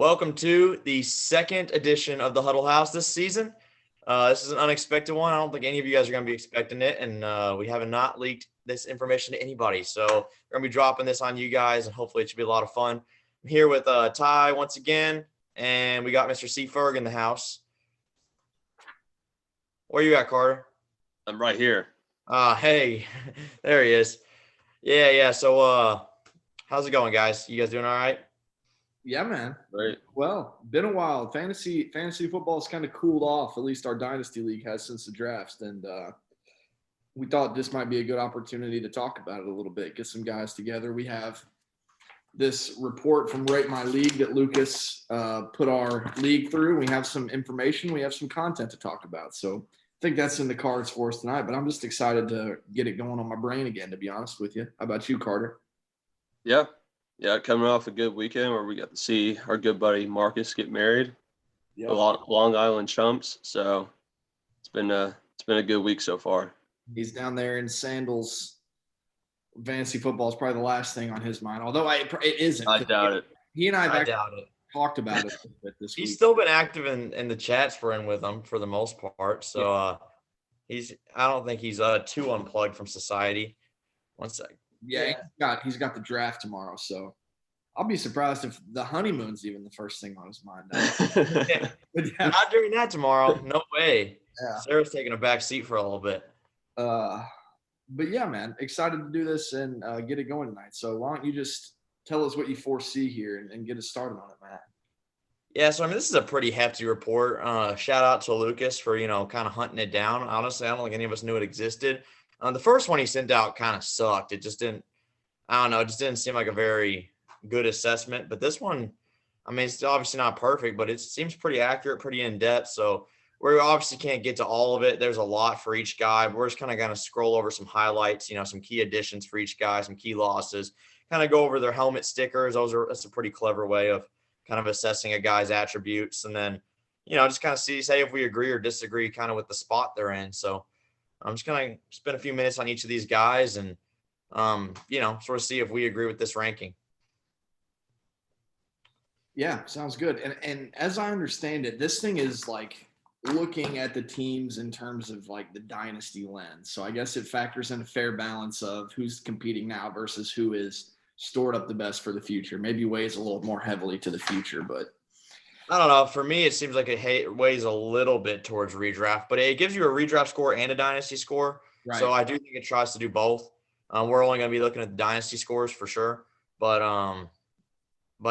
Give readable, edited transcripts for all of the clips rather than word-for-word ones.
Welcome to the second edition of the Huddle House this season. This is an unexpected one. I don't think any of you guys are going to be expecting it, and we have not leaked this information to anybody. So we're going to be dropping this on you guys, and hopefully it should be a lot of fun. I'm here with Ty once again, and we got Mr. CFerg in the house. Where you at, Carter? I'm right here. Hey, there he is. Yeah. So how's it going, guys? You guys doing all right? Yeah, man. Right. Well, been a while. Fantasy football has kind of cooled off. At least our dynasty league has since the drafts, and we thought this might be a good opportunity to talk about it a little bit. Get some guys together. We have this report from RateMyLeague that Lucas put our league through. We have some information. We have some content to talk about. So I think that's in the cards for us tonight. But I'm just excited to get it going on my brain again. To be honest with you, how about you, Carter? Yeah, coming off a good weekend where we got to see our good buddy Marcus get married. Yeah. Long Island chumps. So it's been a good week so far. He's down there in sandals. Fantasy football is probably the last thing on his mind, although it isn't. I doubt it. He and I have actually doubt it. talked about it a bit this week. He's still been active in the chats we're in with him for the most part. So I don't think he's too unplugged from society. One sec. Yeah, he's got the draft tomorrow, so I'll be surprised if the honeymoon's even the first thing on his mind. But yeah. Not during that tomorrow. No way. Yeah. Sarah's taking a back seat for a little bit. But yeah, man, excited to do this and get it going tonight. So why don't you just tell us what you foresee here and get us started on it, Matt? Yeah, so I mean, this is a pretty hefty report. Shout out to Lucas for, kind of hunting it down. Honestly, I don't think any of us knew it existed. The first one he sent out kind of sucked. It just didn't seem like a very good assessment. But this one, I mean, it's obviously not perfect, but it seems pretty accurate, pretty in-depth. So we obviously can't get to all of it. There's a lot for each guy. We're just kind of going to scroll over some highlights, some key additions for each guy, some key losses, kind of go over their helmet stickers. That's a pretty clever way of kind of assessing a guy's attributes. And then, just kind of say if we agree or disagree kind of with the spot they're in. So I'm just going to spend a few minutes on each of these guys and, sort of see if we agree with this ranking. Yeah, sounds good. And as I understand it, this thing is like looking at the teams in terms of like the dynasty lens. So I guess it factors in a fair balance of who's competing now versus who is stored up the best for the future. Maybe weighs a little more heavily to the future, but I don't know. For me, it seems like it weighs a little bit towards redraft, but it gives you a redraft score and a dynasty score. Right. So I do think it tries to do both. We're only going to be looking at the dynasty scores for sure. But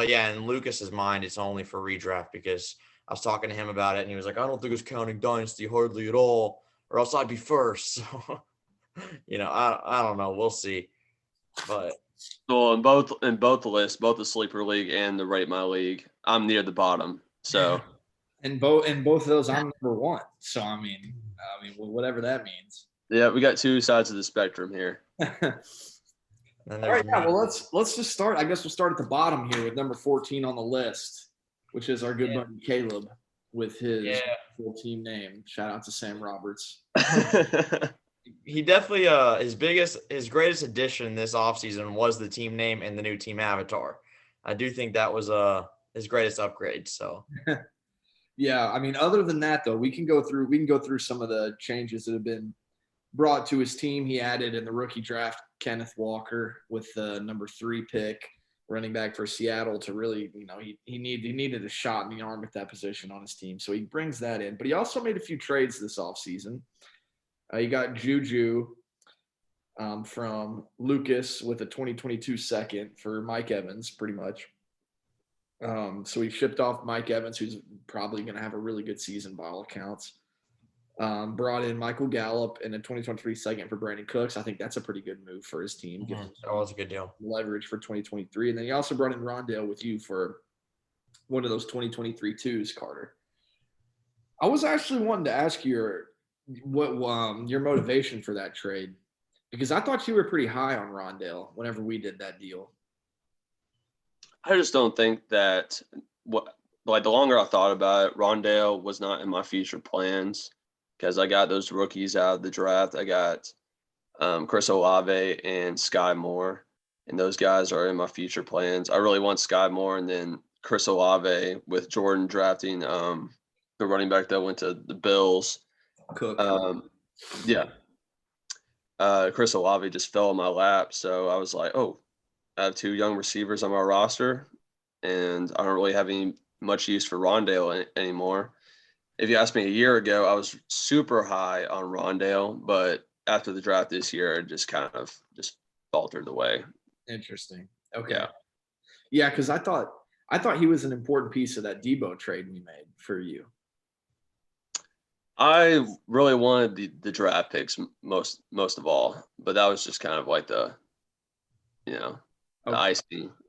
yeah, in Lucas's mind, it's only for redraft because I was talking to him about it and he was like, I don't think it's counting dynasty hardly at all, or else I'd be first. So, I don't know. We'll see. But well, in both lists, both the sleeper league and the RateMyLeague, I'm near the bottom. So, and both of those, I'm number one. So I mean, whatever that means. Yeah, we got two sides of the spectrum here. All right, yeah. Well, let's just start. I guess we'll start at the bottom here with number 14 on the list, which is our good buddy Caleb with his full team name. Shout out to Sam Roberts. He definitely his greatest addition this offseason was the team name and the new team avatar. I do think that was his greatest upgrade. So yeah, I mean, other than that though, we can go through some of the changes that have been brought to his team. He added in the rookie draft Kenneth Walker with the number 3 pick, running back for Seattle, to really, he needed a shot in the arm at that position on his team. So he brings that in. But he also made a few trades this offseason. You got Juju from Lucas with a 2022 second for Mike Evans, pretty much. So he shipped off Mike Evans, who's probably going to have a really good season by all accounts. Brought in Michael Gallup in a 2023 second for Brandon Cooks. I think that's a pretty good move for his team. That was a good deal. Leverage for 2023. And then he also brought in Rondale with you for one of those 2023 twos, Carter. I was actually wanting to ask you your motivation for that trade, because I thought you were pretty high on Rondale whenever we did that deal. I just don't think that the longer I thought about it, Rondale was not in my future plans because I got those rookies out of the draft. I got Chris Olave and Sky Moore, and those guys are in my future plans. I really want Sky Moore, and then Chris Olave with Jordan drafting the running back that went to the Bills. Cook. Yeah. Chris Olave just fell in my lap. So I was like, oh, I have 2 young receivers on my roster, and I don't really have any much use for Rondale anymore. If you asked me a year ago, I was super high on Rondale, but after the draft this year, it just kind of just faltered away. Interesting. Okay. Yeah, because I thought he was an important piece of that Debo trade we made for you. I really wanted the draft picks most of all, but that was just kind of like the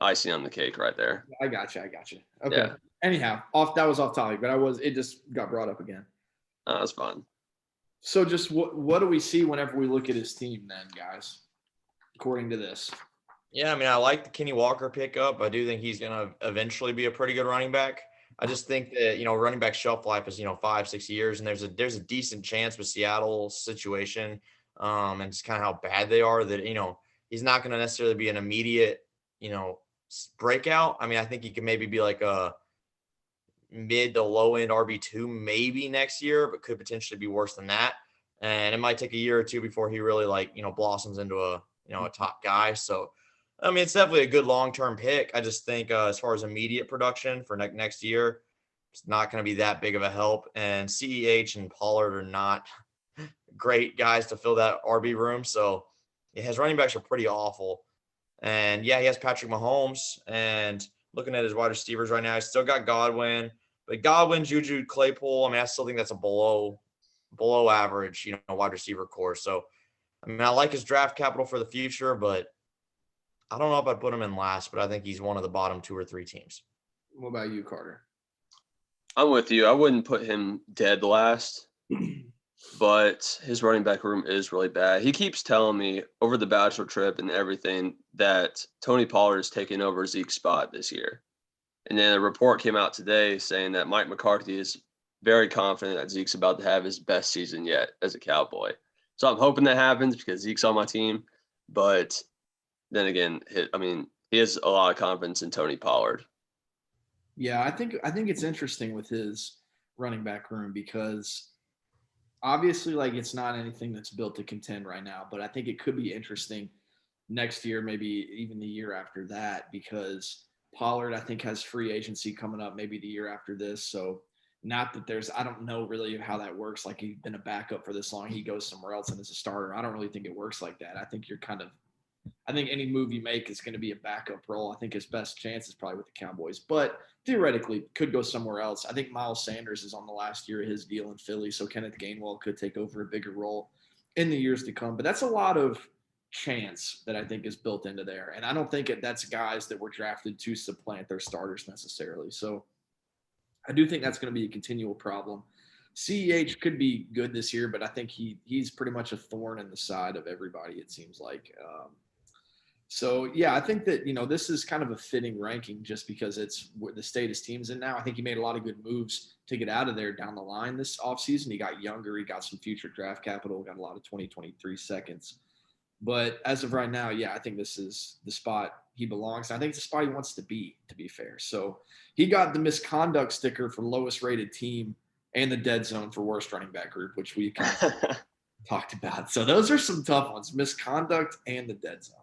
icing on the cake right there. I got you. Okay. Yeah. Anyhow, that was off topic, but it just got brought up again. That was fun. So just what do we see whenever we look at his team then, guys, according to this? Yeah, I mean, I like the Kenny Walker pickup. I do think he's going to eventually be a pretty good running back. I just think that, running back shelf life is, 5-6 years, and there's a decent chance with Seattle's situation and just kind of how bad they are that, he's not going to necessarily be an immediate, breakout. I mean, I think he could maybe be like a mid to low end RB2 maybe next year, but could potentially be worse than that. And it might take a year or two before he really blossoms into a top guy. So, I mean, it's definitely a good long-term pick. I just think as far as immediate production for next year, it's not going to be that big of a help. And CEH and Pollard are not great guys to fill that RB room. So his running backs are pretty awful. And yeah, he has Patrick Mahomes, and looking at his wide receivers right now, he's still got Godwin, but Godwin, Juju, Claypool, I mean, I still think that's a below average, wide receiver core. So, I mean, I like his draft capital for the future, but I don't know if I'd put him in last, but I think he's one of the bottom 2 or 3 teams. What about you, Carter? I'm with you. I wouldn't put him dead last, but his running back room is really bad. He keeps telling me over the Bachelor trip and everything that Tony Pollard is taking over Zeke's spot this year. And then a report came out today saying that Mike McCarthy is very confident that Zeke's about to have his best season yet as a Cowboy. So I'm hoping that happens because Zeke's on my team. But then again, he has a lot of confidence in Tony Pollard. Yeah, I think it's interesting with his running back room because obviously, it's not anything that's built to contend right now, but I think it could be interesting next year, maybe even the year after that, because Pollard, I think, has free agency coming up maybe the year after this. So not that I don't know really how that works. Like, he's been a backup for this long. He goes somewhere else and is a starter. I don't really think it works like that. I think I think any move you make is going to be a backup role. I think his best chance is probably with the Cowboys, but theoretically could go somewhere else. I think Miles Sanders is on the last year of his deal in Philly, so Kenneth Gainwell could take over a bigger role in the years to come. But that's a lot of chance that I think is built into there. And I don't think that's guys that were drafted to supplant their starters necessarily. So I do think that's going to be a continual problem. CEH could be good this year, but I think he's pretty much a thorn in the side of everybody, it seems like. So, yeah, I think that, this is kind of a fitting ranking just because it's the state his team's in now. I think he made a lot of good moves to get out of there down the line this offseason. He got younger. He got some future draft capital, got a lot of 2023 seconds. But as of right now, yeah, I think this is the spot he belongs. I think it's the spot he wants to be fair. So he got the misconduct sticker for lowest rated team and the dead zone for worst running back group, which we kind of talked about. So those are some tough ones, misconduct and the dead zone.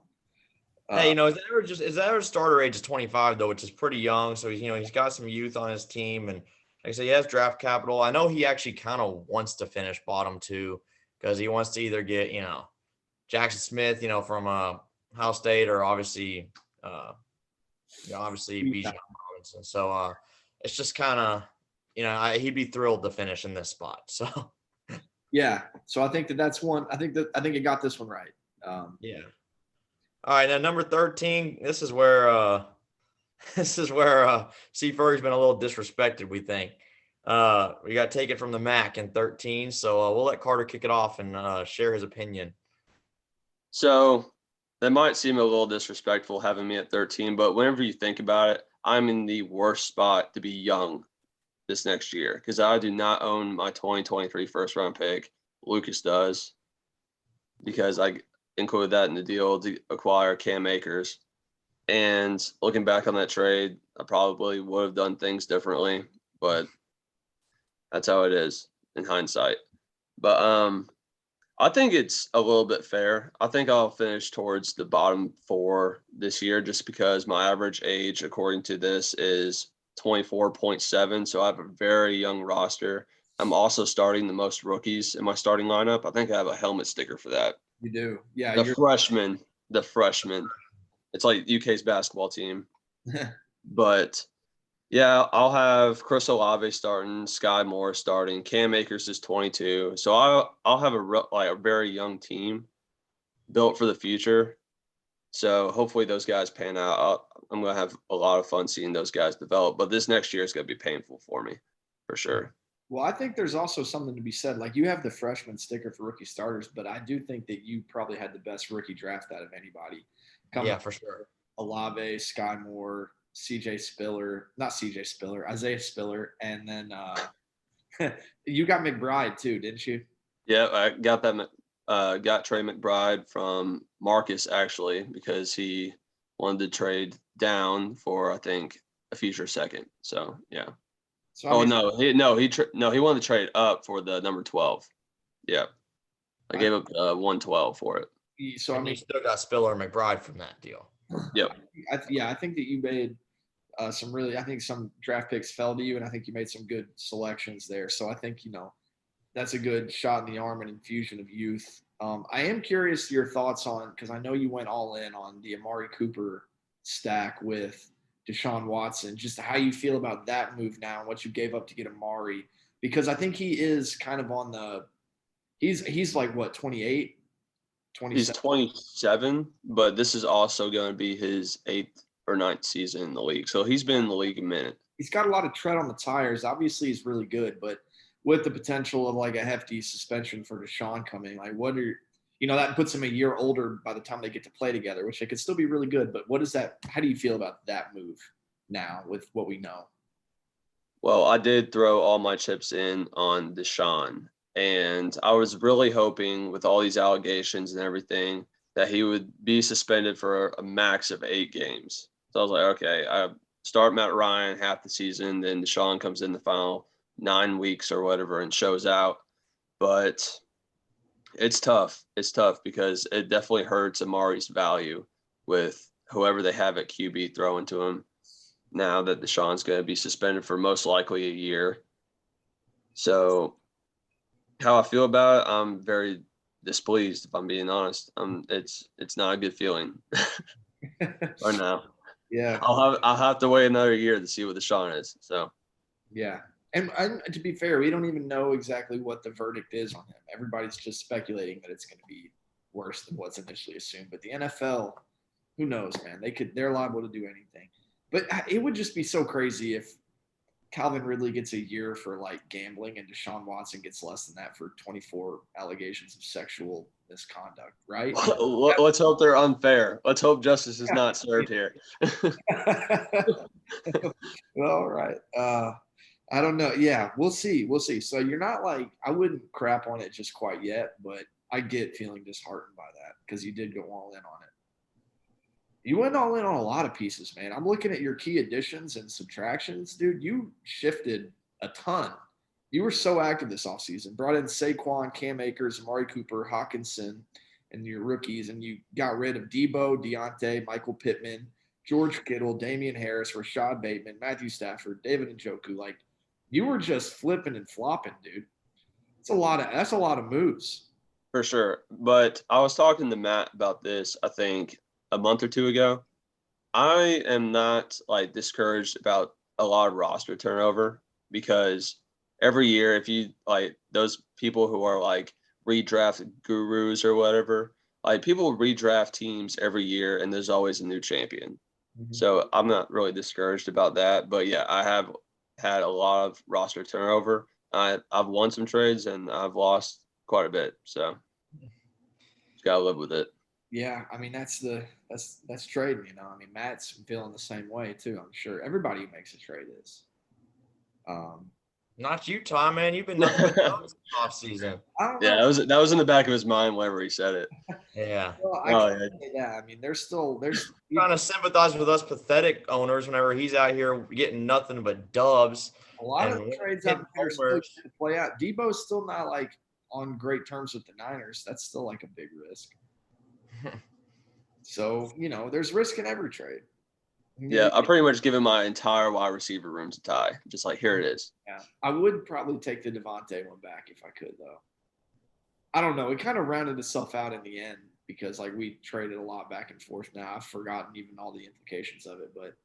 Hey, his average starter age is 25 though, which is pretty young. So he's got some youth on his team, and like I said, he has draft capital. I know he actually kind of wants to finish bottom 2 because he wants to either get Jackson Smith, from Ohio State, or obviously Bijan Robinson. So it's just kind of he'd be thrilled to finish in this spot. So yeah, so I think that's one. I think it got this one right. Yeah. All right, now number 13. This is where CFerg's been a little disrespected, we think. We got taken from the MAC in 13, so we'll let Carter kick it off and share his opinion. So that might seem a little disrespectful having me at 13, but whenever you think about it, I'm in the worst spot to be young this next year because I do not own my 2023 first-round pick. Lucas does because I included that in the deal to acquire Cam Akers. And looking back on that trade, I probably would have done things differently, but that's how it is in hindsight. But I think it's a little bit fair. I think I'll finish towards the bottom 4 this year just because my average age, according to this, is 24.7. So I have a very young roster. I'm also starting the most rookies in my starting lineup. I think I have a helmet sticker for that. You do. Yeah. The freshman. It's like UK's basketball team. But yeah, I'll have Chris Olave starting, Sky Moore starting, Cam Akers is 22. So I'll have a very young team built for the future. So hopefully those guys pan out. I'm going to have a lot of fun seeing those guys develop. But this next year is going to be painful for me, for sure. Well, I think there's also something to be said. Like, you have the freshman sticker for rookie starters, but I do think that you probably had the best rookie draft out of anybody. Yeah, for sure. Olave, Sky Moore, Isaiah Spiller, and then you got McBride too, didn't you? Yeah, I got that. Got Trey McBride from Marcus actually because he wanted to trade down for I think a future second. So yeah. So he wanted to trade up for the number 12. Yeah, I gave up 112 for it. So I mean, you still got Spiller and McBride from that deal. Yep. I think that you made I think some draft picks fell to you, and I think you made some good selections there. So I think, that's a good shot in the arm and infusion of youth. I am curious your thoughts on, because I know you went all in on the Amari Cooper stack with Deshaun Watson, just how you feel about that move now and what you gave up to get Amari, because I think he is kind of on he's like what, 28? 27? He's 27, but this is also going to be his 8th or 9th season in the league. So he's been in the league a minute. He's got a lot of tread on the tires. Obviously, he's really good, but with the potential of like a hefty suspension for Deshaun coming, like that puts him a year older by the time they get to play together, which they could still be really good. But how do you feel about that move now with what we know? Well, I did throw all my chips in on Deshaun, and I was really hoping with all these allegations and everything that he would be suspended for a max of 8 games. So I was like, okay, I start Matt Ryan half the season, then Deshaun comes in the final 9 weeks or whatever and shows out. But it's tough. It's tough because it definitely hurts Amari's value with whoever they have at QB throwing to him now that Deshaun's going to be suspended for most likely a year. So how I feel about it, I'm very displeased, if I'm being honest. It's not a good feeling or now. Yeah. I'll have to wait another year to see what Deshaun is. So yeah. And to be fair, we don't even know exactly what the verdict is on him. Everybody's just speculating that it's going to be worse than what's initially assumed. But the NFL, who knows, man? They're liable to do anything. But it would just be so crazy if Calvin Ridley gets a year for like gambling and Deshaun Watson gets less than that for 24 allegations of sexual misconduct, right? Let's hope they're unfair. Let's hope justice is not served here. All right. I don't know. Yeah, we'll see. So you're not like, I wouldn't crap on it just quite yet, but I get feeling disheartened by that because you did go all in on it. You went all in on a lot of pieces, man. I'm looking at your key additions and subtractions. Dude, you shifted a ton. You were so active this offseason. Brought in Saquon, Cam Akers, Amari Cooper, Hawkinson, and your rookies, and you got rid of Debo, Deontay, Michael Pittman, George Kittle, Damian Harris, Rashad Bateman, Matthew Stafford, David Njoku. Like, you were just flipping and flopping, dude. That's a lot of moves. For sure. But I was talking to Matt about this, I think, a month or two ago. I am not like discouraged about a lot of roster turnover because every year, if you like those people who are like redraft gurus or whatever, like people redraft teams every year and there's always a new champion. Mm-hmm. So I'm not really discouraged about that. But yeah, I have had a lot of roster turnover. I've won some trades and I've lost quite a bit. So just gotta live with it. Yeah, I mean that's trading, I mean Matt's feeling the same way too. I'm sure everybody who makes a trade is. Not you, Tom, man. You've been nothing but dogs off season. I don't Yeah, know. that was in the back of his mind whenever he said it. Yeah. Well, I Oh, can't yeah. say that. I mean, there's Trying to sympathize with us pathetic owners whenever he's out here getting nothing but dubs. a lot of and the trades hitting out there still homers. to play out. Debo's still not like on great terms with the Niners. That's still like a big risk. So, there's risk in every trade. Yeah, I pretty much given my entire wide receiver room to Ty. Just like, here it is. Yeah. I would probably take the Devontae one back if I could, though. I don't know. It kind of rounded itself out in the end because, we traded a lot back and forth now. I've forgotten even all the implications of it, but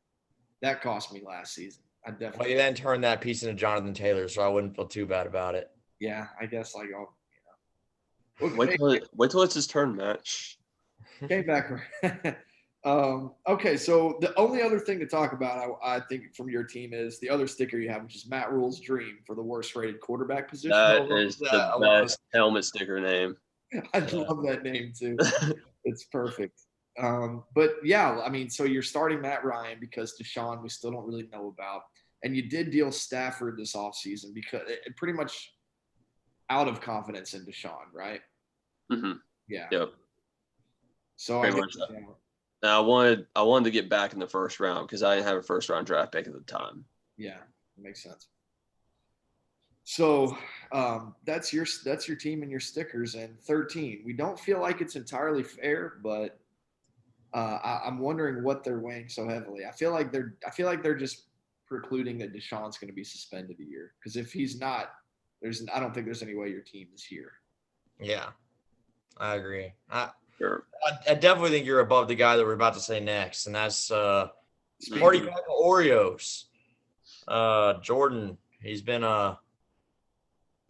that cost me last season. I Well, definitely. you then turned that piece into Jonathan Taylor, so I wouldn't feel too bad about it. Yeah, I guess I'll. Wait till it's his turn, Matt. Okay, back. Okay, so the only other thing to talk about, I think, from your team is the other sticker you have, which is Matt Rule's dream for the worst rated quarterback position. That is the best helmet sticker name. I love that name too. It's perfect. But yeah, I mean, so you're starting Matt Ryan because Deshaun we still don't really know about, and you did deal Stafford this offseason because it pretty much out of confidence in Deshaun, right? Mm-hmm. Yeah. Yep. So Pretty much so. Now I wanted to get back in the first round because I didn't have a first round draft pick at the time. Yeah, that makes sense. So that's your team and your stickers. And 13, we don't feel like it's entirely fair, but I'm wondering what they're weighing so heavily. I feel like they're just precluding that Deshaun's going to be suspended a year because if he's not, I don't think there's any way your team is here. Yeah, I agree. Sure. I definitely think you're above the guy that we're about to say next, and that's Party Pack of Oreos. Jordan, he's been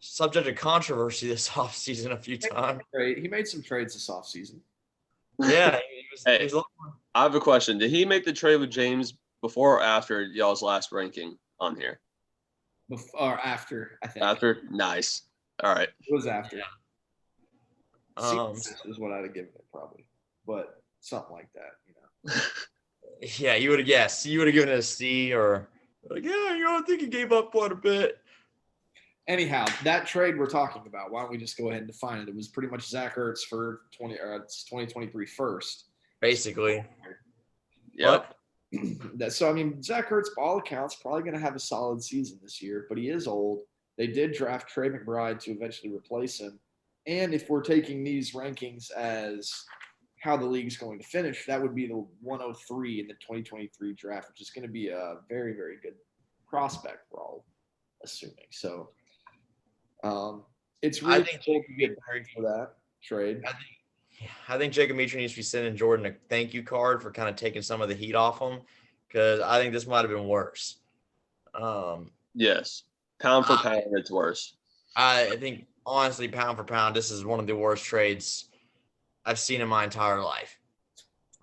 subject to controversy this offseason a few times. He made some trades this offseason. Yeah. I have a question. Did he make the trade with James before or after y'all's last ranking on here? Before or after, I think. After? Nice. All right. It was after. Yeah. Is what I'd have given it probably, but something like that, Yeah, you would have guessed. You would have given it a C or like, yeah, I think he gave up quite a bit. Anyhow, that trade we're talking about, why don't we just go ahead and define it? It was pretty much Zach Ertz for 2023 first. Basically. Yep. So, I mean, Zach Ertz, by all accounts, probably going to have a solid season this year, but he is old. They did draft Trey McBride to eventually replace him. And if we're taking these rankings as how the league's going to finish, that would be the 103 in the 2023 draft, which is going to be a very, very good prospect, we're all assuming. So it's really cool to get married for that trade. I think Jacob Mitchell needs to be sending Jordan a thank you card for kind of taking some of the heat off him because I think this might have been worse. Yes. Pound for pound, it's worse. I think, honestly, pound for pound, this is one of the worst trades I've seen in my entire life.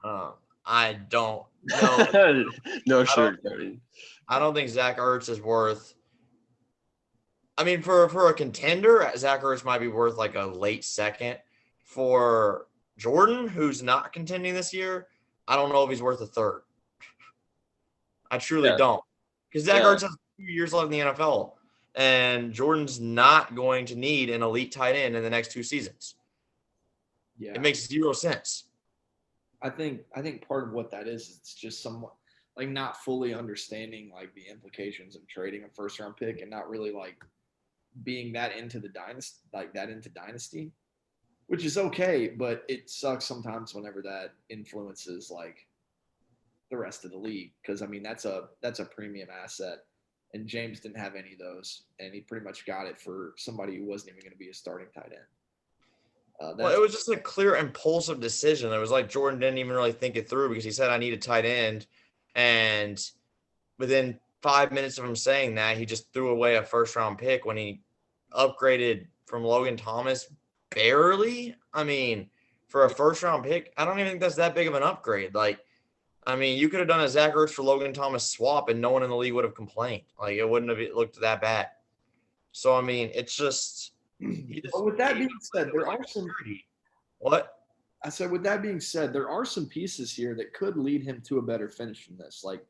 I don't know. No shirt. I don't think Zach Ertz is worth. I mean, for a contender, Zach Ertz might be worth like a late second. For Jordan, who's not contending this year, I don't know if he's worth a third. I truly don't. Because Zach Ertz has 2 years left in the NFL. And Jordan's not going to need an elite tight end in the next 2 seasons. Yeah. It makes 0 sense. I think part of what that is, it's just somewhat like not fully understanding like the implications of trading a first round pick and not really like being that into the dynasty, which is okay, but it sucks sometimes whenever that influences like the rest of the league. Cause I mean, that's a premium asset. And James didn't have any of those, and he pretty much got it for somebody who wasn't even going to be a starting tight end. Well, it was just a clear impulsive decision. It was like Jordan didn't even really think it through because he said, I need a tight end. And within 5 minutes of him saying that, he just threw away a first-round pick when he upgraded from Logan Thomas barely. I mean, for a first-round pick, I don't even think that's that big of an upgrade. Like, I mean, you could have done a Zach Ertz for Logan Thomas swap and no one in the league would have complained. Like, it wouldn't have looked that bad. So, I mean, it's just – But with that being said, there are some – What? I said, with that being said, there are some pieces here that could lead him to a better finish than this. Like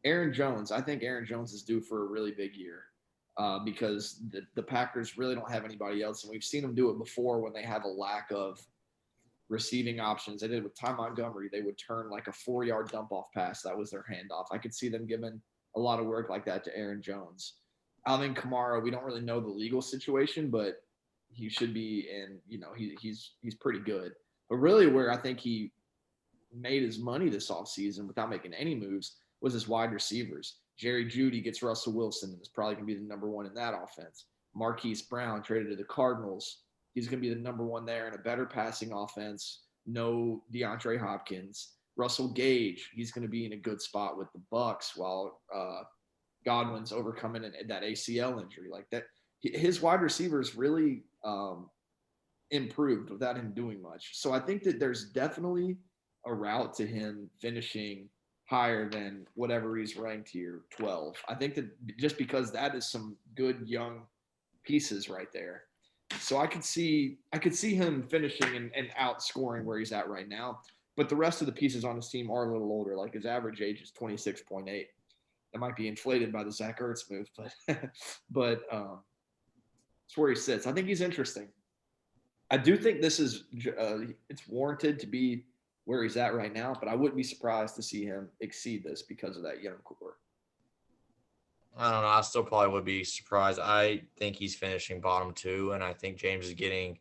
Aaron Jones. I think Aaron Jones is due for a really big year. because the Packers really don't have anybody else. And we've seen them do it before when they have a lack of receiving options. They did it with Ty Montgomery. They would turn like a 4-yard dump-off pass. That was their handoff. I could see them giving a lot of work like that to Aaron Jones. Alvin Kamara, we don't really know the legal situation, but he should be in, he's pretty good. But really where I think he made his money this offseason without making any moves was his wide receivers. Jerry Jeudy gets Russell Wilson and is probably going to be the number one in that offense. Marquise Brown traded to the Cardinals. He's going to be the number one there in a better passing offense. No DeAndre Hopkins. Russell Gage, he's going to be in a good spot with the Bucs while Godwin's overcoming that ACL injury. Like that, his wide receivers really improved without him doing much. So I think that there's definitely a route to him finishing higher than whatever he's ranked here, 12. I think that just because that is some good young pieces right there. So I could see him finishing and outscoring where he's at right now. But the rest of the pieces on his team are a little older. Like his average age is 26.8. That might be inflated by the Zach Ertz move, but it's where he sits. I think he's interesting. I do think this is it's warranted to be where he's at right now, but I wouldn't be surprised to see him exceed this because of that young core. I don't know. I still probably would be surprised. I think he's finishing bottom 2, and I think James is getting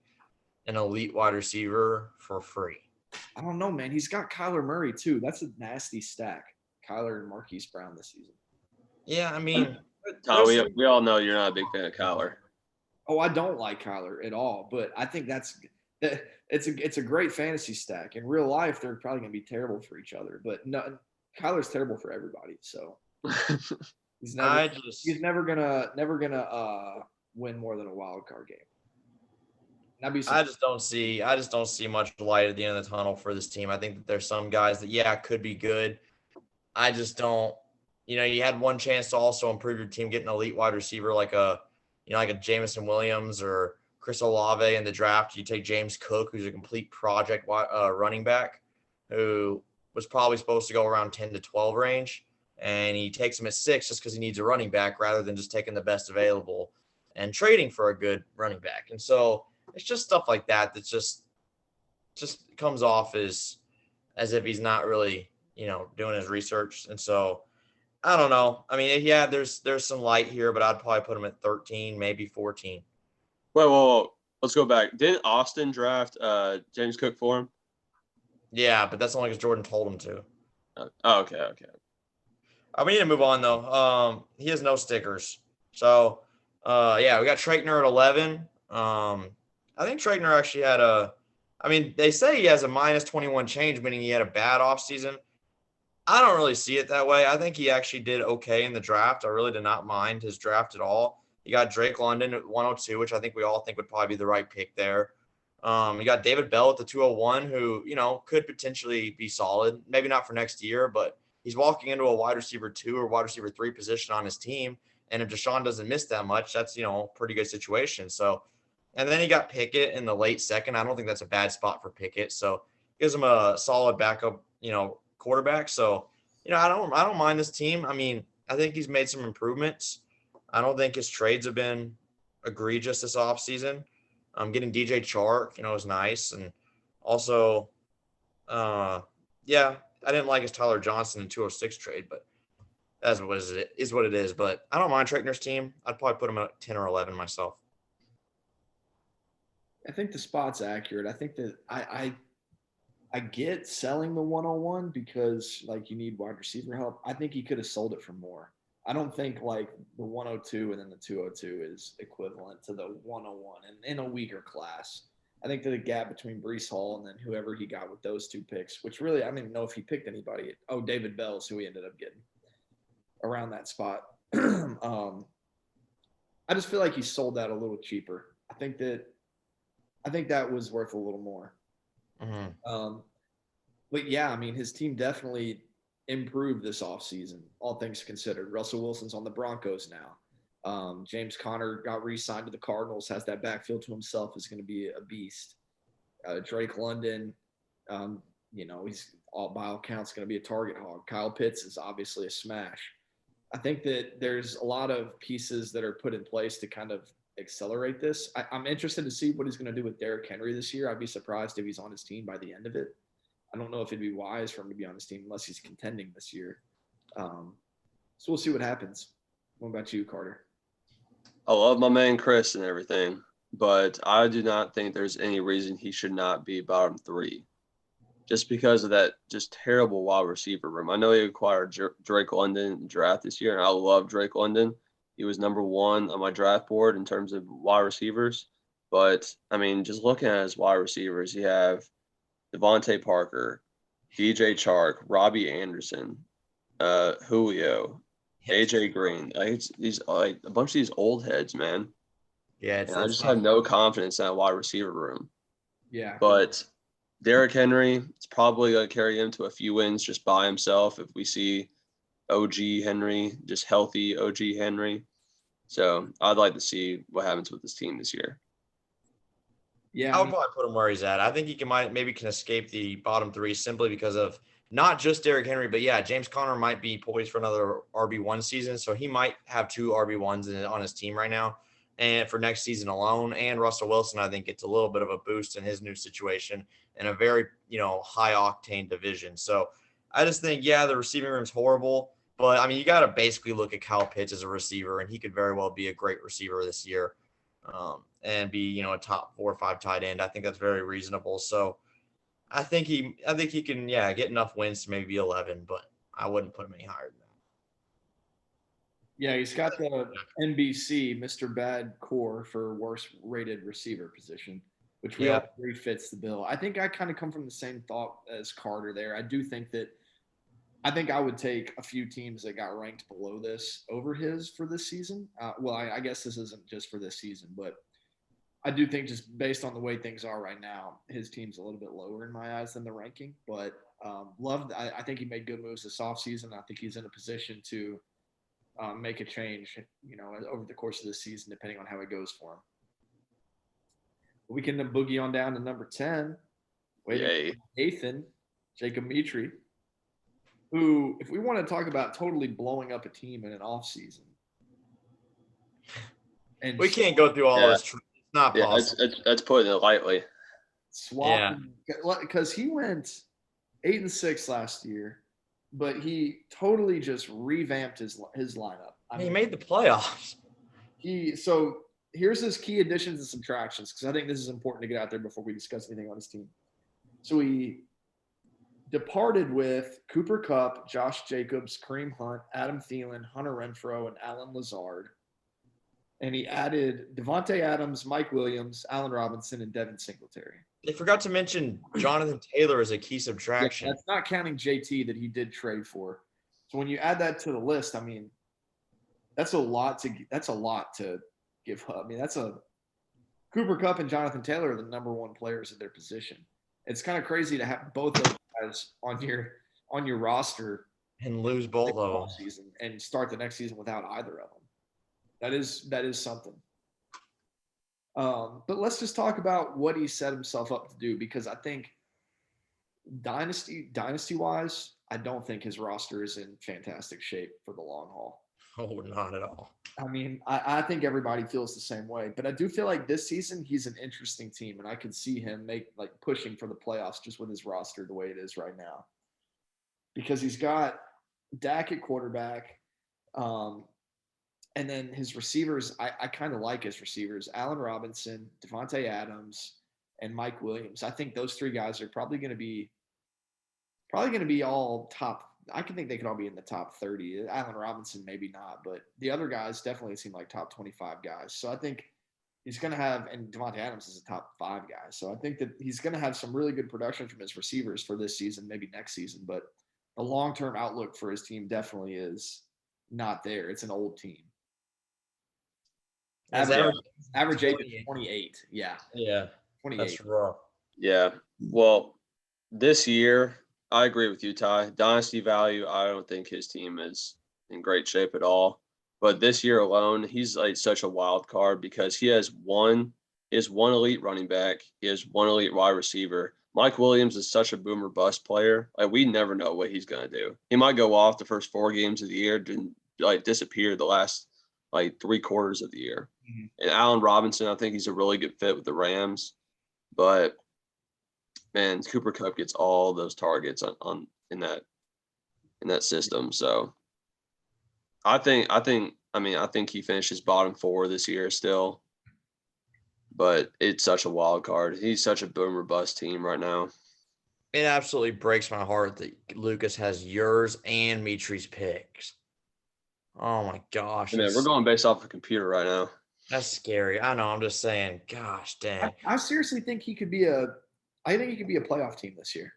an elite wide receiver for free. I don't know, man. He's got Kyler Murray, too. That's a nasty stack, Kyler and Marquise Brown this season. Yeah, I mean. We all know you're not a big fan of Kyler. Oh, I don't like Kyler at all, but I think it's a great fantasy stack. In real life, they're probably going to be terrible for each other, but no, Kyler's terrible for everybody, so. He's never gonna win more than a wild card game. I just don't see much light at the end of the tunnel for this team. I think that there's some guys that could be good. I just don't. You had one chance to also improve your team, get an elite wide receiver like a Jameson Williams or Chris Olave in the draft. You take James Cook, who's a complete project running back, who was probably supposed to go around 10 to 12 range. And he takes him at 6 just because he needs a running back rather than just taking the best available and trading for a good running back. And so it's just stuff like that just comes off as if he's not really, doing his research. And so I don't know. I mean, yeah, there's some light here, but I'd probably put him at 13, maybe 14. Well, let's go back. Didn't Austin draft James Cook for him? Yeah, but that's only because Jordan told him to. Okay. We need to move on, though. He has no stickers. So, we got Trachtner at 11. I think Trachtner actually had they say he has a minus 21 change, meaning he had a bad offseason. I don't really see it that way. I think he actually did okay in the draft. I really did not mind his draft at all. You got Drake London at 102, which I think we all think would probably be the right pick there. You got David Bell at the 201, who, could potentially be solid. Maybe not for next year, but he's walking into a wide receiver 2 or wide receiver 3 position on his team. And if Deshaun doesn't miss that much, that's, a pretty good situation. So, and then he got Pickett in the late second. I don't think that's a bad spot for Pickett. So gives him a solid backup, quarterback. So, I don't mind this team. I mean, I think he's made some improvements. I don't think his trades have been egregious this offseason. Getting DJ Chark, is nice. And also, I didn't like his Tyler Johnson in 206 trade, but that's what it is. But I don't mind Trachtner's team. I'd probably put him at 10 or 11 myself. I think the spot's accurate. I think that I get selling the 101 because you need wide receiver help. I think he could have sold it for more. I don't think the 102 and then the 202 is equivalent to the 101 and in a weaker class. I think that the gap between Breece Hall and then whoever he got with those 2 picks, which really I don't even know if he picked anybody. Oh, David Bell is who he ended up getting around that spot. I just feel like he sold that a little cheaper. I think that was worth a little more. Mm-hmm. But yeah, I mean, his team definitely improved this offseason, all things considered. Russell Wilson's on the Broncos now. James Conner got re-signed to the Cardinals, has that backfield to himself, is going to be a beast. Drake London, he's all by all accounts going to be a target hog. Kyle Pitts is obviously a smash. I think that there's a lot of pieces that are put in place to kind of accelerate this. I'm interested to see what he's going to do with Derrick Henry this year. I'd be surprised if he's on his team by the end of it. I don't know if it'd be wise for him to be on his team unless he's contending this year. So we'll see what happens. What about you, Carter? I love my man Chris and everything, but I do not think there's any reason he should not be bottom 3. Just because of that just terrible wide receiver room. I know he acquired Drake London in the draft this year, and I love Drake London. He was number 1 on my draft board in terms of wide receivers. But, I mean, just looking at his wide receivers, you have Devontae Parker, DJ Chark, Robbie Anderson, Julio, AJ Green. These like a bunch of these old heads, man. Yeah, I just have no confidence in that wide receiver room. Yeah. But Derrick Henry, it's probably going to carry him to a few wins just by himself if we see OG Henry, just healthy OG Henry. So I'd like to see what happens with this team this year. Yeah, I would probably put him where he's at. I think he can escape the bottom 3 simply because of not just Derrick Henry, but yeah, James Conner might be poised for another RB1 season. So he might have 2 RB1s on his team right now and for next season alone. And Russell Wilson, I think, gets a little bit of a boost in his new situation in a very, high octane division. So I just think, yeah, the receiving room's horrible, but I mean, you got to basically look at Kyle Pitts as a receiver, and he could very well be a great receiver this year. And be, a top 4 or 5 tight end. I think that's very reasonable. So I think he can, get enough wins to maybe be 11, but I wouldn't put him any higher than that. Yeah, he's got the NBC Mr. Bad core for worst rated receiver position, which we all agree fits the bill. I think I kind of come from the same thought as Carter there. I think I would take a few teams that got ranked below this over his for this season. I guess this isn't just for this season, but I do think just based on the way things are right now, his team's a little bit lower in my eyes than the ranking. But I think he made good moves this offseason. I think he's in a position to make a change, over the course of the season, depending on how it goes for him. We can boogie on down to number 10. Nathan, Jacob Mitri, who, if we want to talk about totally blowing up a team in an offseason. And we can't go through all this. It's not possible. That's putting it lightly. Because he went 8-6 last year, but he totally just revamped his lineup. He made the playoffs. So here's his key additions and subtractions, because I think this is important to get out there before we discuss anything on his team. So he departed with Cooper Kupp, Josh Jacobs, Kareem Hunt, Adam Thielen, Hunter Renfrow, and Allen Lazard. And he added Devontae Adams, Mike Williams, Allen Robinson, and Devin Singletary. They forgot to mention Jonathan Taylor as a key subtraction. That's not counting JT that he did trade for. So when you add that to the list, I mean, that's a lot to give up. I mean, Cooper Kupp and Jonathan Taylor are the number 1 players at their position. It's kind of crazy to have both those guys on your roster and lose both of them season and start the next season without either of them. That is something. But let's just talk about what he set himself up to do, because I think dynasty wise, I don't think his roster is in fantastic shape for the long haul. Oh, not at all. I mean, I think everybody feels the same way, but I do feel like this season he's an interesting team, and I could see him pushing for the playoffs just with his roster the way it is right now, because he's got Dak at quarterback, and then his receivers. I kind of like his receivers: Allen Robinson, Devontae Adams, and Mike Williams. I think those 3 guys are probably going to be all top. I can think they could all be in the top 30. Allen Robinson, maybe not, but the other guys definitely seem like top 25 guys. So I think he's going to have, and Devontae Adams is a top 5 guy. So I think that he's going to have some really good production from his receivers for this season, maybe next season. But the long-term outlook for his team definitely is not there. It's an old team. Average age is 28. Yeah. Yeah. 28. That's rough. Yeah. Well, this year, I agree with you, Ty. Dynasty value, I don't think his team is in great shape at all. But this year alone, he's like such a wild card because he has one elite running back. He has 1 elite wide receiver. Mike Williams is such a boomer bust player. Like, we never know what he's going to do. He might go off the first 4 games of the year, disappeared the last 3 quarters of the year. Mhm. And Allen Robinson, I think he's a really good fit with the Rams, but man, Cooper Kupp gets all those targets in that system. So I think he finishes bottom 4 this year still, but it's such a wild card. He's such a boom or bust team right now. It absolutely breaks my heart that Lucas has yours and Mitri's picks. Oh my gosh. I mean, we're going based off a computer right now. That's scary. I know. I'm just saying, gosh dang. I seriously think he could be a playoff team this year.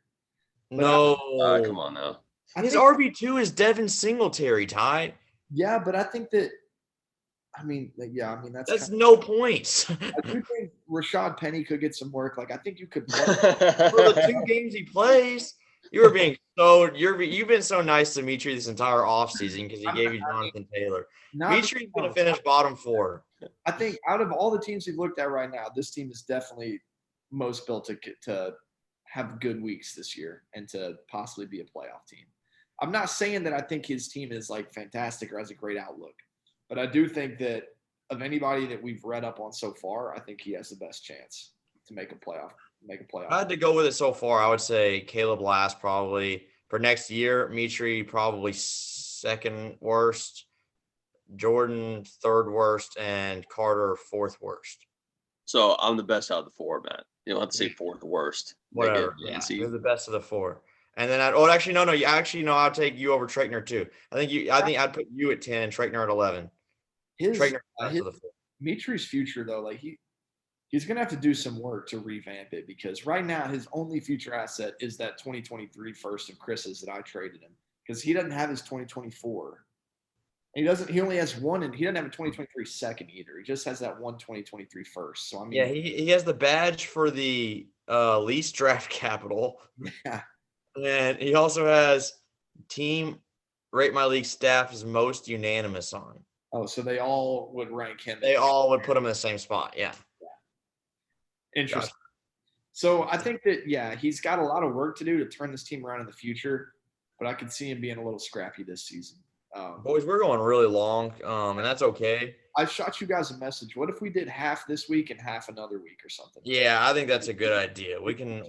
No. Come on now. His RB2 is Devin Singletary, Ty. Yeah, but I think that that's no points. I do think Rashad Penny could get some work. I think you could play. For the 2 games he plays, you've been so nice to Mitri this entire offseason because he gave you Jonathan Taylor. Mitri's going to finish bottom 4. I think out of all the teams we've looked at right now, this team is definitely most built to have good weeks this year and to possibly be a playoff team. I'm not saying that I think his team is fantastic or has a great outlook, but I do think that of anybody that we've read up on so far, I think he has the best chance to make a playoff. I had to go with it so far. I would say Caleb last probably. For next year, Mitri probably 2nd worst, Jordan 3rd worst, and Carter 4th worst. So I'm the best out of the 4, Matt. You don't have to say 4th worst. Whatever. Yeah, you're the best of the 4. And then I'll take you over Traitner too. I think I'd put you at 10 and Traitner at 11. Mitri's future though, he's gonna have to do some work to revamp it because right now his only future asset is that 2023 first of Chris's that I traded him because he doesn't have his 2024. And he only has one, and he doesn't have a 2023 second either. He just has that one 2023 first. So he has the badge for the least draft capital. Yeah. And he also has team RateMyLeague staff's most unanimous on. Oh, so they all would rank him. They all would put him in the same spot. Yeah. Interesting. Gotcha. So I think that, he's got a lot of work to do to turn this team around in the future, but I could see him being a little scrappy this season. Boys, we're going really long, and that's okay. I shot you guys a message. What if we did half this week and half another week or something? Yeah, I think that's a good idea. We can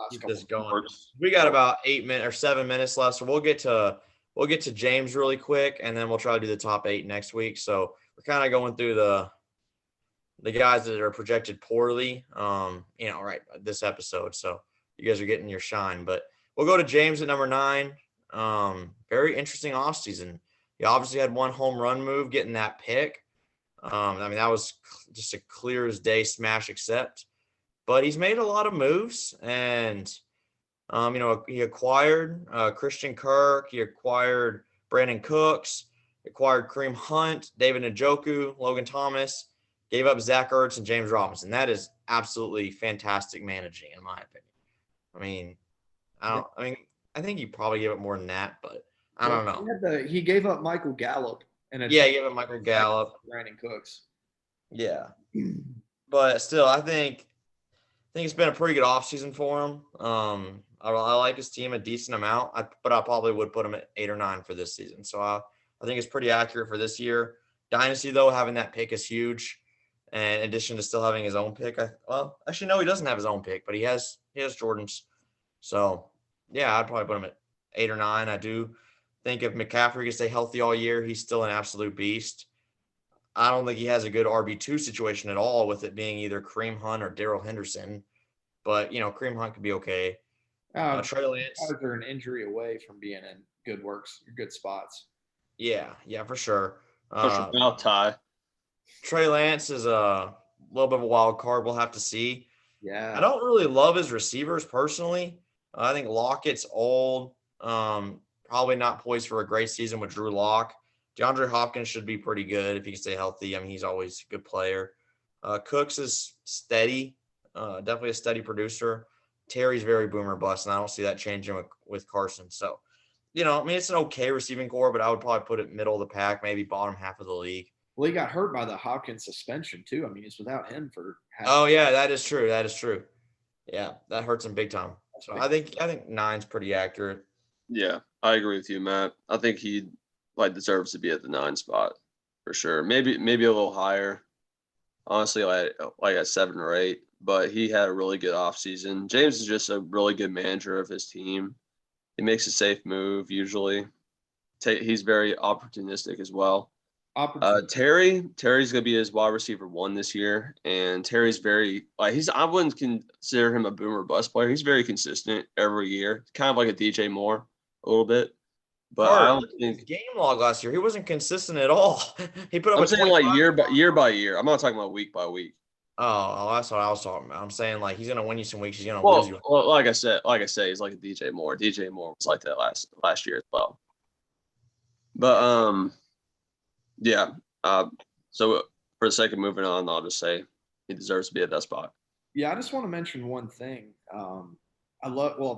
keep this going. We got about 8 minutes or 7 minutes left, so we'll get to James really quick, and then we'll try to do the top 8 next week. So we're kind of going through the guys that are projected poorly, right, this episode. So you guys are getting your shine, but we'll go to James at number 9. Very interesting offseason. He obviously had one home run move getting that pick. That was just a clear as day smash accept. But he's made a lot of moves, and he acquired Christian Kirk, he acquired Brandon Cooks, acquired Kareem Hunt, David Njoku, Logan Thomas, gave up Zach Ertz and James Robinson. That is absolutely fantastic managing, in my opinion. I think he probably gave up more than that, but I don't know. He gave up Michael Gallup. He gave up Michael Gallup. Brandon Cooks. Yeah. But still, I think it's been a pretty good offseason for him. I like his team a decent amount, but I probably would put him at 8 or 9 for this season. So I think it's pretty accurate for this year. Dynasty, though, having that pick is huge. And in addition to still having his own pick, he doesn't have his own pick, but he has Jordan's. So, yeah, I'd probably put him at 8 or 9. I do think if McCaffrey can stay healthy all year, he's still an absolute beast. I don't think he has a good RB2 situation at all with it being either Kareem Hunt or Darrell Henderson. But, Kareem Hunt could be okay. Trey Lance. They're an injury away from being in good spots. Yeah, for sure. Ty. Trey Lance is a little bit of a wild card. We'll have to see. Yeah. I don't really love his receivers personally. I think Lockett's old. Probably not poised for a great season with Drew Lock. DeAndre Hopkins should be pretty good if he can stay healthy. He's always a good player. Cooks is steady, definitely a steady producer. Terry's very boomer bust, and I don't see that changing with Carson. So, it's an okay receiving core, but I would probably put it middle of the pack, maybe bottom half of the league. Well, he got hurt by the Hopkins suspension too. He's without him for half. Oh yeah, that is true. Yeah, that hurts him big time. So I think 9's pretty accurate. Yeah, I agree with you, Matt. I think deserves to be at the 9 spot for sure. Maybe a little higher. Honestly, like at 7 or 8. But he had a really good offseason. James is just a really good manager of his team. He makes a safe move usually. He's very opportunistic as well. Terry's gonna be his wide receiver 1 this year, and Terry's very I wouldn't consider him a boomer bust player. He's very consistent every year, kind of like a DJ Moore a little bit. But I don't think his game log last year, he wasn't consistent at all. He put up. I'm saying like year by year. I'm not talking about week by week. Oh, that's what I was talking about. I'm saying like he's gonna win you some weeks. He's gonna lose you. Well, like I said, he's like a DJ Moore. DJ Moore was like that last year as well. But yeah. So for the sake of moving on, I'll just say he deserves to be at that spot. Yeah, I just want to mention one thing.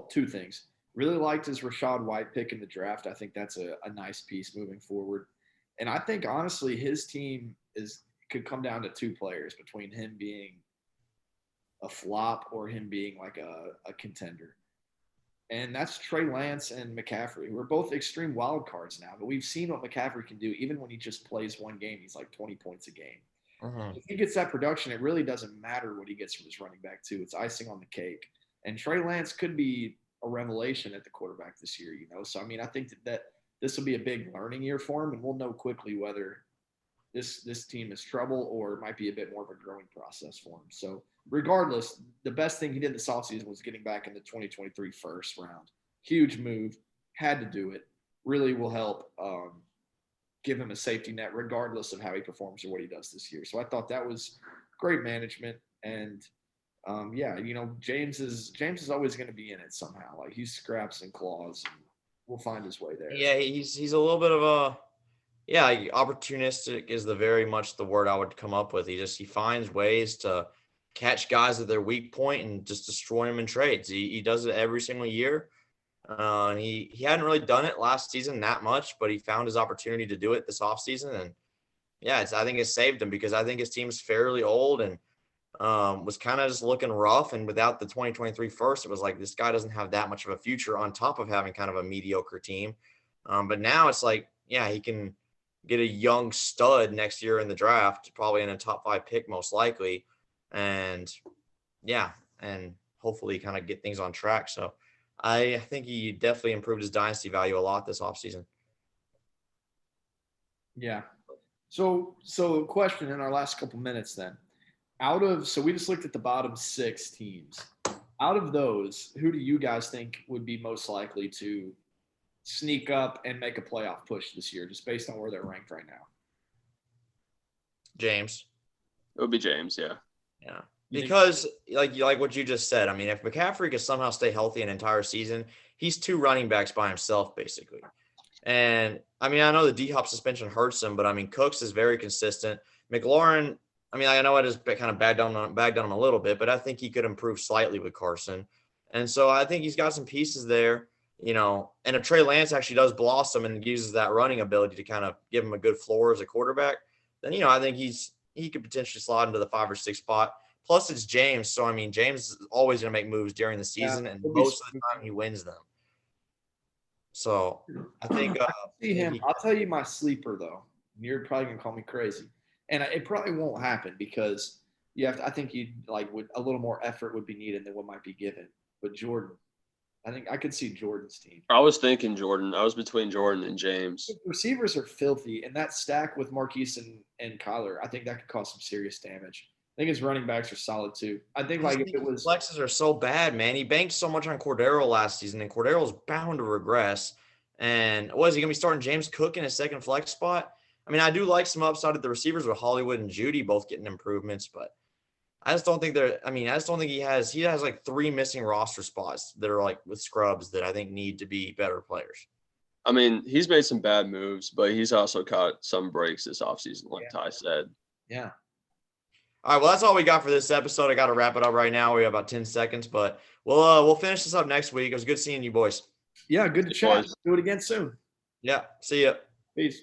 Two things. Really liked his Rachaad White pick in the draft. I think that's a nice piece moving forward. And I think honestly his team could come down to 2 players between him being a flop or him being like a contender. And that's Trey Lance and McCaffrey, who are both extreme wild cards now. But we've seen what McCaffrey can do. Even when he just plays one game, he's like 20 points a game. If he gets that production, it really doesn't matter what he gets from his running back, too. It's icing on the cake. And Trey Lance could be a revelation at the quarterback this year, So, I mean, I think that this will be a big learning year for him, and we'll know quickly whether this team is trouble or it might be a bit more of a growing process for him. So, regardless, the best thing he did this offseason was getting back in the 2023 first round. Huge move. Had to do it. Really will help give him a safety net regardless of how he performs or what he does this year. So I thought that was great management. And, James is always going to be in it somehow. Like he scraps and claws and will find his way there. Yeah, he's a little bit of opportunistic is very much the word I would come up with. He finds ways to catch guys at their weak point and just destroy them in trades. He does it every single year. And he hadn't really done it last season that much, but he found his opportunity to do it this offseason. And yeah, I think it saved him because I think his team's fairly old and was kind of just looking rough. And without the 2023 first, it was like this guy doesn't have that much of a future on top of having kind of a mediocre team. But now it's like, yeah, he can get a young stud next year in the draft, probably in a top 5 pick most likely. And yeah, and hopefully kind of get things on track. So I think he definitely improved his dynasty value a lot this offseason. Yeah. So question in our last couple minutes then. So we just looked at the bottom 6 teams. Out of those, who do you guys think would be most likely to sneak up and make a playoff push this year, just based on where they're ranked right now? James. It would be James, yeah. Yeah. Because like what you just said, I mean, if McCaffrey could somehow stay healthy an entire season, he's 2 running backs by himself, basically. And I mean, I know the D-Hop suspension hurts him, but I mean, Cooks is very consistent. McLaurin, I mean, I know it has kind of bagged on him a little bit, but I think he could improve slightly with Carson. And so I think he's got some pieces there, and if Trey Lance actually does blossom and uses that running ability to kind of give him a good floor as a quarterback, then, I think he could potentially slide into the 5 or 6 spot. Plus, it's James. So, I mean, James is always going to make moves during the season, and most of the time he wins them. So, I think I see him. I'll tell you my sleeper, though. You're probably going to call me crazy. And it probably won't happen because I think a little more effort would be needed than what might be given. But Jordan, I think I could see Jordan's team. I was thinking Jordan. I was between Jordan and James. The receivers are filthy, and that stack with Marquise and Kyler, I think that could cause some serious damage. I think his running backs are solid too. I think if it was flexes are so bad, man. He banked so much on Cordero last season, and Cordero's bound to regress. And is he gonna be starting James Cook in his second flex spot? I mean, I do like some upside at the receivers with Hollywood and Judy both getting improvements, but I just don't think he has like 3 missing roster spots that are like with scrubs that I think need to be better players. I mean, he's made some bad moves, but he's also caught some breaks this offseason, like Ty said. Yeah. All right, well, that's all we got for this episode. I got to wrap it up right now. We have about 10 seconds, but we'll finish this up next week. It was good seeing you boys. Yeah, good to chat. Do it again soon. Yeah, see ya. Peace.